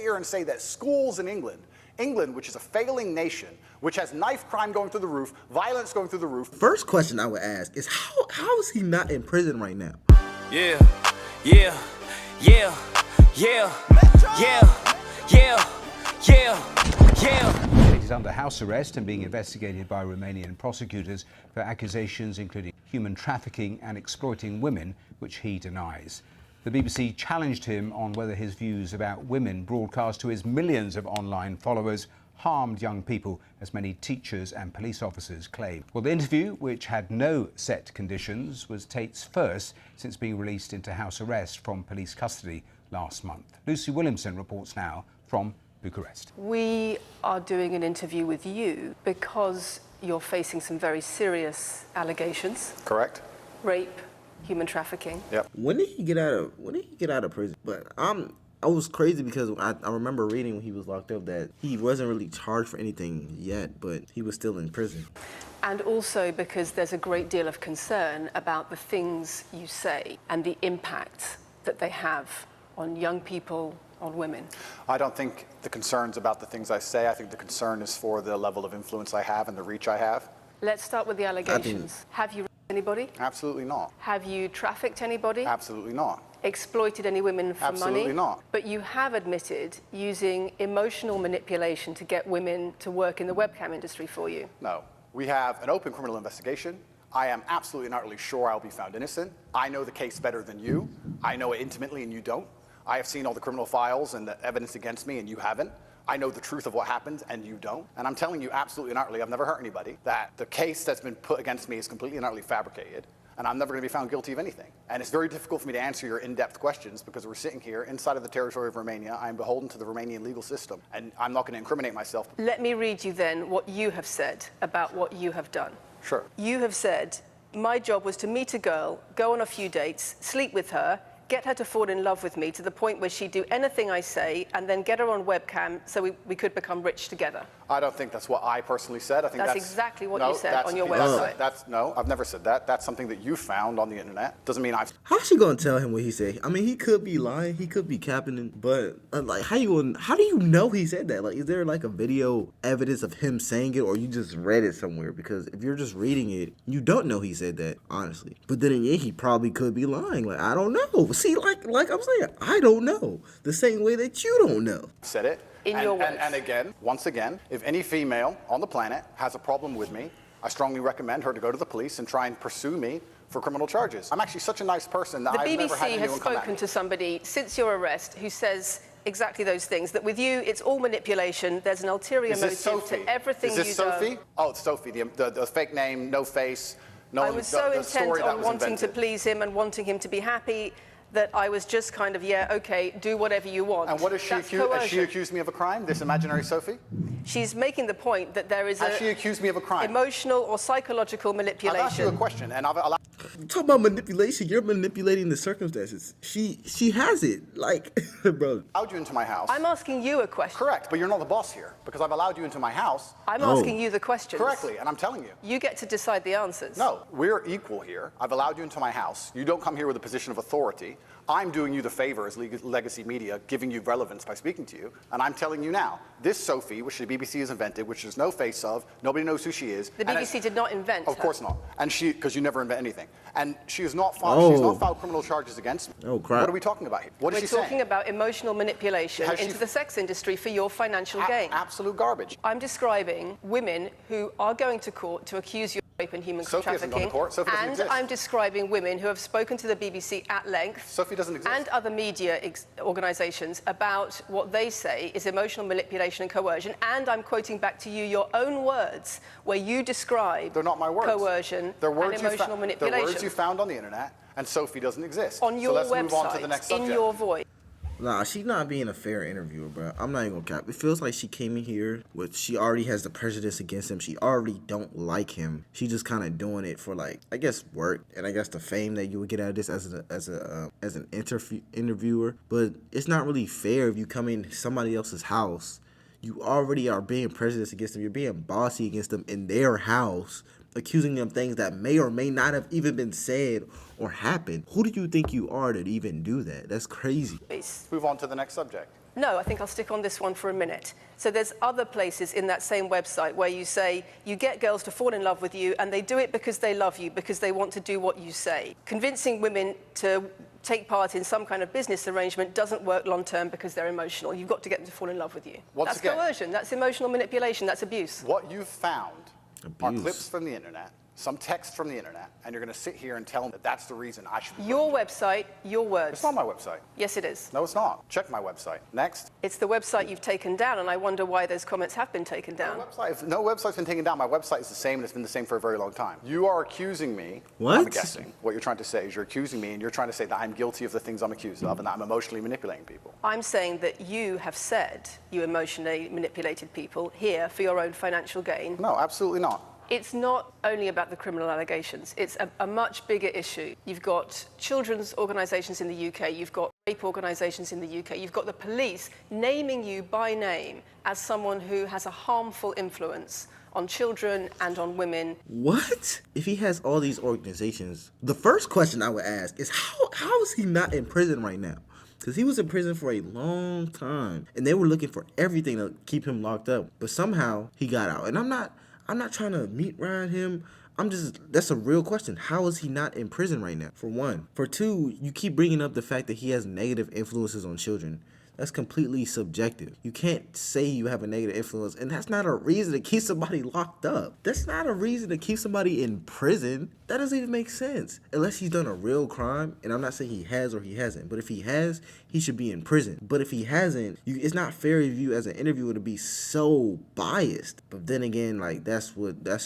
here and say that schools in England, which is a failing nation, which has knife crime going through the roof, violence going through the roof. First question I would ask is how is he not in prison right now? Yeah, yeah, yeah, yeah, yeah, yeah, yeah, yeah. Tate is under house arrest and being investigated by Romanian prosecutors for accusations including human trafficking and exploiting women, which he denies. The BBC challenged him on whether his views about women broadcast to his millions of online followers harmed young people, as many teachers and police officers claim. Well, the interview, which had no set conditions, was Tate's first since being released into house arrest from police custody last month. Lucy Williamson reports now from Bucharest. We are doing an interview with you because you're facing some very serious allegations. Correct. Rape, human trafficking. Yep. When did he get out of prison? But I was crazy because I remember reading when he was locked up that he wasn't really charged for anything yet, but he was still in prison. And also because there's a great deal of concern about the things you say and the impact that they have on young people, on women. I don't think the concern's about the things I say. I think the concern is for the level of influence I have and the reach I have. Let's start with the allegations. Have you raped anybody? Absolutely not. Have you trafficked anybody? Absolutely not. Exploited any women for money? Absolutely not. But you have admitted using emotional manipulation to get women to work in the webcam industry for you. No. We have an open criminal investigation. I am absolutely and utterly sure I'll be found innocent. I know the case better than you. I know it intimately and you don't. I have seen all the criminal files and the evidence against me and you haven't. I know the truth of what happened and you don't. And I'm telling you absolutely and utterly, I've never hurt anybody, that the case that's been put against me is completely and utterly fabricated. And I'm never going to be found guilty of anything. And it's very difficult for me to answer your in-depth questions because we're sitting here inside of the territory of Romania. I'm beholden to the Romanian legal system, and I'm not going to incriminate myself. Let me read you then what you have said about what you have done. Sure. You have said, my job was to meet a girl, go on a few dates, sleep with her, get her to fall in love with me to the point where she'd do anything I say, and then get her on webcam so we could become rich together. I don't think that's what I personally said. I think that's exactly what you said on your website. No, I've never said that. That's something that you found on the internet. Doesn't mean I've... How's she gonna tell him what he said? I mean, he could be lying, he could be capping, but like, how do you know he said that? Like, is there like a video evidence of him saying it, or you just read it somewhere? Because if you're just reading it, you don't know he said that, honestly. But then again, he probably could be lying. Like, I don't know. See, like I'm saying, I don't know. The same way that you don't know. Said it. In your words. And again, once again, if any female on the planet has a problem with me, I strongly recommend her to go to the police and try and pursue me for criminal charges. I'm actually such a nice person that I've never had anyone come at me. The BBC has spoken to somebody since your arrest who says exactly those things, that with you, it's all manipulation. There's an ulterior motive to everything you do. Is this Sophie? Oh, it's Sophie, the fake name, no face. I was so intent on wanting to please him and wanting him to be happy that I was just kind of, yeah, okay, do whatever you want. And what is she accused? Has she accused me of a crime, this imaginary Sophie? She's making the point that there is Has she accused me of a crime? Emotional or psychological manipulation. I've asked you a question, and I've allowed... Talk about manipulation. You're manipulating the circumstances. She has it, like, bro. Allowed you into my house. I'm asking you a question. Correct, but you're not the boss here because I've allowed you into my house. I'm asking you the questions. Correctly, and I'm telling you. You get to decide the answers. No, we're equal here. I've allowed you into my house. You don't come here with a position of authority. I'm doing you the favor as legacy media, giving you relevance by speaking to you, and I'm telling you now, this Sophie, which the BBC has invented, which there's no face of, nobody knows who she is. The BBC did not invent her. Of course not, and because you never invent anything. And she is not filed, she's not filed criminal charges against me. Oh, crap. What are we talking about here? What is she saying? We're talking about emotional manipulation into the sex industry for your financial gain. Absolute garbage. I'm describing women who are going to court to accuse you of rape and human trafficking. And I'm describing women who have spoken to the BBC at length. Sophie doesn't exist. And other media organisations about what they say is emotional manipulation and coercion. And I'm quoting back to you your own words where you describe They're not my words. Coercion and emotional manipulation. They're words you found on the internet, and Sophie doesn't exist. On your let's website, move on to the next subject. in your voice. Nah, she's not being a fair interviewer, bro. I'm not even gonna cap. It feels like she came in here with, she already has the prejudice against him. She already don't like him. She just kind of doing it for, like, I guess work, and I guess the fame that you would get out of this as an interviewer. But it's not really fair if you come in somebody else's house. You already are being prejudiced against them. You're being bossy against them in their house, accusing them of things that may or may not have even been said or happened. Who do you think you are to even do that? That's crazy. Let's move on to the next subject. No, I think I'll stick on this one for a minute. So there's other places in that same website where you say you get girls to fall in love with you and they do it because they love you, because they want to do what you say. Convincing women to take part in some kind of business arrangement doesn't work long term because they're emotional. You've got to get them to fall in love with you. That's coercion, that's emotional manipulation, that's abuse. What you've found are clips from the internet, some text from the internet, and you're going to sit here and tell me that that's the reason I should be... Your website, your words. It's not my website. Yes, it is. No, it's not. Check my website. Next. It's the website you've taken down, and I wonder why those comments have been taken down. No website's been taken down. My website is the same, and it's been the same for a very long time. You are accusing me. What? I'm guessing. What you're trying to say is you're accusing me, and you're trying to say that I'm guilty of the things I'm accused of, and that I'm emotionally manipulating people. I'm saying that you have said you emotionally manipulated people here for your own financial gain. No, absolutely not. It's not only about the criminal allegations. It's a much bigger issue. You've got children's organisations in the UK, you've got rape organisations in the UK, you've got the police naming you by name as someone who has a harmful influence on children and on women. What? If he has all these organizations, the first question I would ask is how is he not in prison right now? Because he was in prison for a long time, and they were looking for everything to keep him locked up. But somehow he got out. And I'm not trying to meat ride him. That's a real question. How is he not in prison right now, for one? For two, you keep bringing up the fact that he has negative influences on children. That's completely subjective. You can't say you have a negative influence, and that's not a reason to keep somebody locked up. That's not a reason to keep somebody in prison. That doesn't even make sense. Unless he's done a real crime, and I'm not saying he has or he hasn't, but if he has, he should be in prison. But if he hasn't, it's not fair of you as an interviewer to be so biased. But then again, like, that's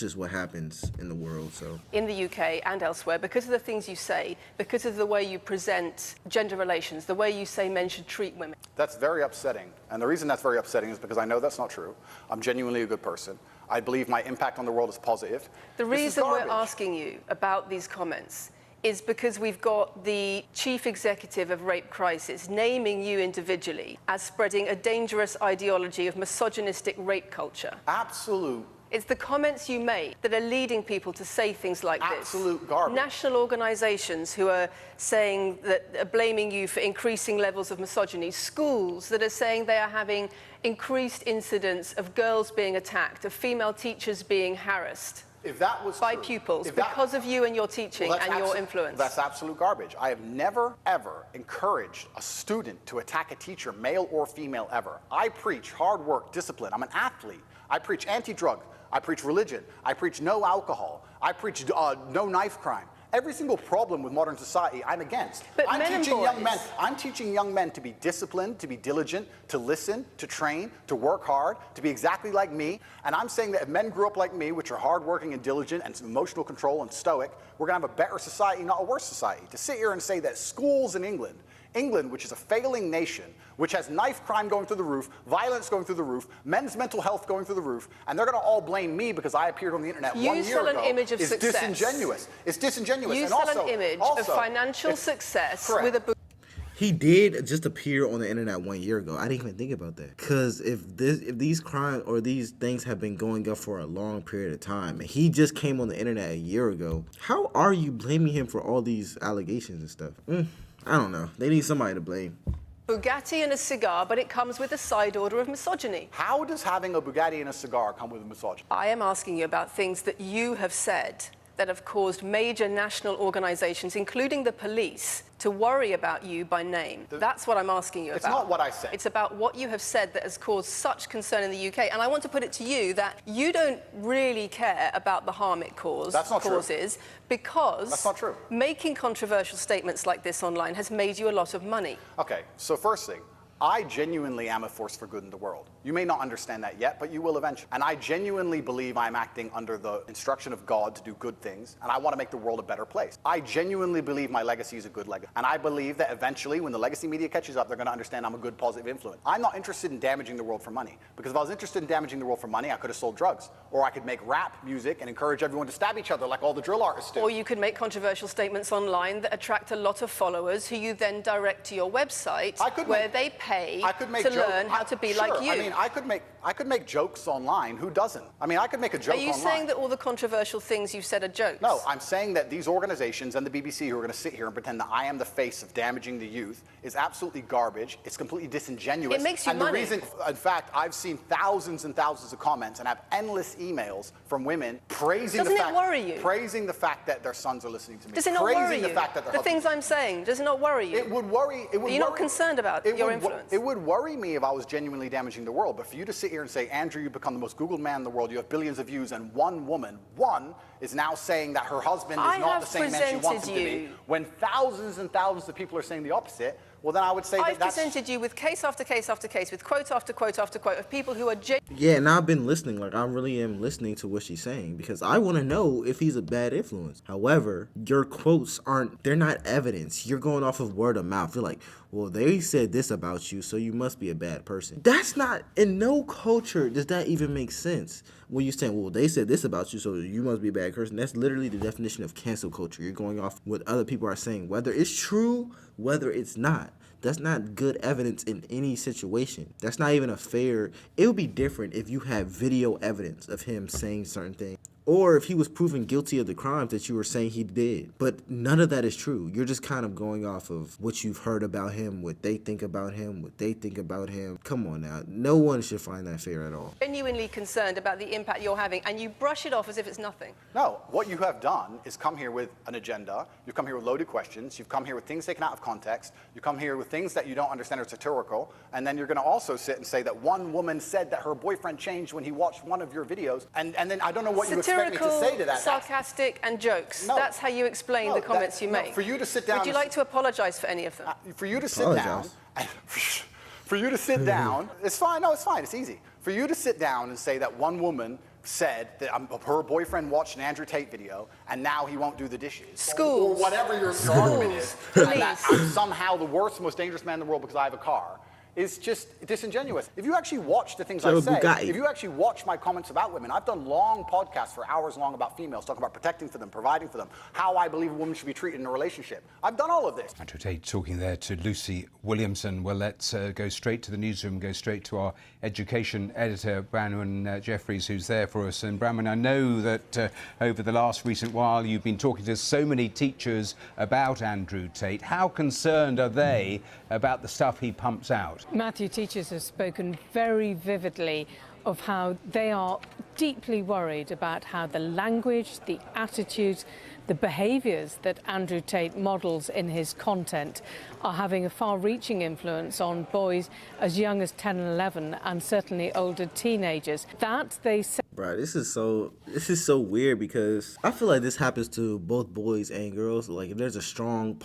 just what happens in the world, so. In the UK and elsewhere, because of the things you say, because of the way you present gender relations, the way you say men should treat women. That's very upsetting. And the reason that's very upsetting is because I know that's not true. I'm genuinely a good person. I believe my impact on the world is positive. The reason we're asking you about these comments is because we've got the chief executive of Rape Crisis naming you individually as spreading a dangerous ideology of misogynistic rape culture. Absolute. It's the comments you make that are leading people to say things like this. Absolute garbage. National organisations who are saying that are blaming you for increasing levels of misogyny. Schools that are saying they are having increased incidents of girls being attacked, of female teachers being harassed. If that was by true, pupils because of you and your teaching and your influence. That's absolute garbage. I have never, ever encouraged a student to attack a teacher, male or female, ever. I preach hard work, discipline. I'm an athlete. I preach anti-drug. I preach religion. I preach no alcohol. I preach no knife crime. Every single problem with modern society, I'm against. But I'm teaching young men to be disciplined, to be diligent, to listen, to train, to work hard, to be exactly like me. And I'm saying that if men grew up like me, which are hardworking and diligent and emotional control and stoic, we're going to have a better society, not a worse society. To sit here and say that schools in England, which is a failing nation, which has knife crime going through the roof, violence going through the roof, men's mental health going through the roof, and they're going to all blame me because I appeared on the internet 1 year ago. You sell an image of success. Disingenuous. It's disingenuous. You sell an image of financial success with a... He did just appear on the internet 1 year ago. I didn't even think about that. Because if these crimes or these things have been going up for a long period of time, and he just came on the internet a year ago, how are you blaming him for all these allegations and stuff? I don't know. They need somebody to blame. Bugatti and a cigar, but it comes with a side order of misogyny. How does having a Bugatti and a cigar come with a misogyny? I am asking you about things that you have said that have caused major national organisations, including the police, to worry about you by name. That's what I'm asking you about. It's not what I said. It's about what you have said that has caused such concern in the UK. And I want to put it to you that you don't really care about the harm it causes. That's not true. Because that's not true. Making controversial statements like this online has made you a lot of money. Okay, so first thing, I genuinely am a force for good in the world. You may not understand that yet, but you will eventually. And I genuinely believe I'm acting under the instruction of God to do good things, and I want to make the world a better place. I genuinely believe my legacy is a good legacy. And I believe that eventually, when the legacy media catches up, they're going to understand I'm a good, positive influence. I'm not interested in damaging the world for money, because if I was interested in damaging the world for money, I could have sold drugs. Or I could make rap music and encourage everyone to stab each other like all the drill artists do. Or you could make controversial statements online that attract a lot of followers who you then direct to your website, where they pay pay I could make to jokes. learn how to be Sure. like you. I mean, I could make jokes online. Who doesn't? I mean, I could make a joke Are you online. saying that all the controversial things you've said are jokes? No, I'm saying that these organizations and the BBC who are going to sit here and pretend that I am the face of damaging the youth is absolutely garbage. It's completely disingenuous. It makes you and money. The reason, in fact, I've seen thousands and thousands of comments and have endless emails from women praising Doesn't the it fact, worry you? praising the fact that their sons are listening to me. Does it not praising worry you? the fact that their The things I'm saying, does it not worry you? It would worry. It would Are you not worry- concerned about it your would influence? It would worry me if I was genuinely damaging the world. But for you to sit here and say, Andrew, you've become the most Googled man in the world, you have billions of views, and one woman, is now saying that her husband is not the same man she wants him to be, when thousands and thousands of people are saying the opposite, well, then I would say I've that's... presented you with case after case after case, with quote after quote after quote of people who are Yeah, and I've been listening. Like, I really am listening to what she's saying because I want to know if he's a bad influence. However, your quotes they're not evidence. You're going off of word of mouth. You're like, well, they said this about you, so you must be a bad person. That's not, in no culture does that even make sense. When you're saying, well, they said this about you, so you must be a bad person. That's literally the definition of cancel culture. You're going off what other people are saying, whether it's true, whether it's not. That's not good evidence in any situation. That's not even a fair... It would be different if you had video evidence of him saying certain things. Or if he was proven guilty of the crimes that you were saying he did. But none of that is true. You're just kind of going off of what you've heard about him, what they think about him, what they think about him. Come on now. No one should find that fair at all. genuinely concerned about the impact you're having, and you brush it off as if it's nothing. No, what you have done is come here with an agenda. You've come here with loaded questions. You've come here with things taken out of context. You come here with things that you don't understand are satirical. And then you're going to also sit and say that one woman said that her boyfriend changed when he watched one of your videos. And then I don't know what you expect me to say to that. Sarcastic, and jokes. No. That's how you explain No, the comments that- you no, make. for you to sit down Would you and like to apologise for any of them? For you to sit down, for you to sit down, it's fine. No, it's fine. It's easy. For you to sit down and say that one woman said that her boyfriend watched an Andrew Tate video and now he won't do the dishes. Schools. Or whatever your argument is. Schools. And that I'm somehow the worst, most dangerous man in the world because I have a car. Is just disingenuous. If you actually watch the things I say, Bugatti. if you actually watch my comments about women, I've done long podcasts for hours long about females, talking about protecting for them, providing for them, how I believe a woman should be treated in a relationship. I've done all of this. Andrew Tate talking there to Lucy Williamson. Well, let's go straight to the newsroom, go straight to our education editor, Branwen Jeffries, who's there for us. And Branwen, I know that over the last recent while you've been talking to so many teachers about Andrew Tate. How concerned are they about the stuff he pumps out? Matthew, teachers have spoken very vividly of how they are deeply worried about how the language, the attitudes, the behaviours that Andrew Tate models in his content are having a far-reaching influence on boys as young as 10 and 11 and certainly older teenagers. That, they say... Bro, this is so weird because I feel like this happens to both boys and girls. Like, if there's a strong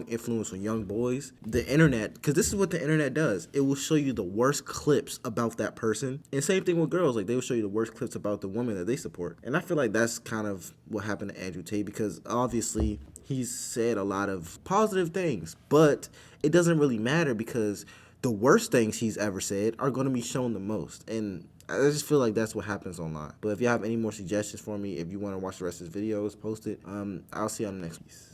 influence on young boys, the internet, because this is what the internet does. It will show you the worst clips about that person. And same thing with girls. Like, they will show you the worst clips about the woman that they support. And I feel like that's kind of what happened to Andrew Tate because obviously he's said a lot of positive things, but it doesn't really matter because the worst things he's ever said are going to be shown the most. And I just feel like that's what happens online. But if you have any more suggestions for me, if you want to watch the rest of his videos, post it. I'll see you on the next piece.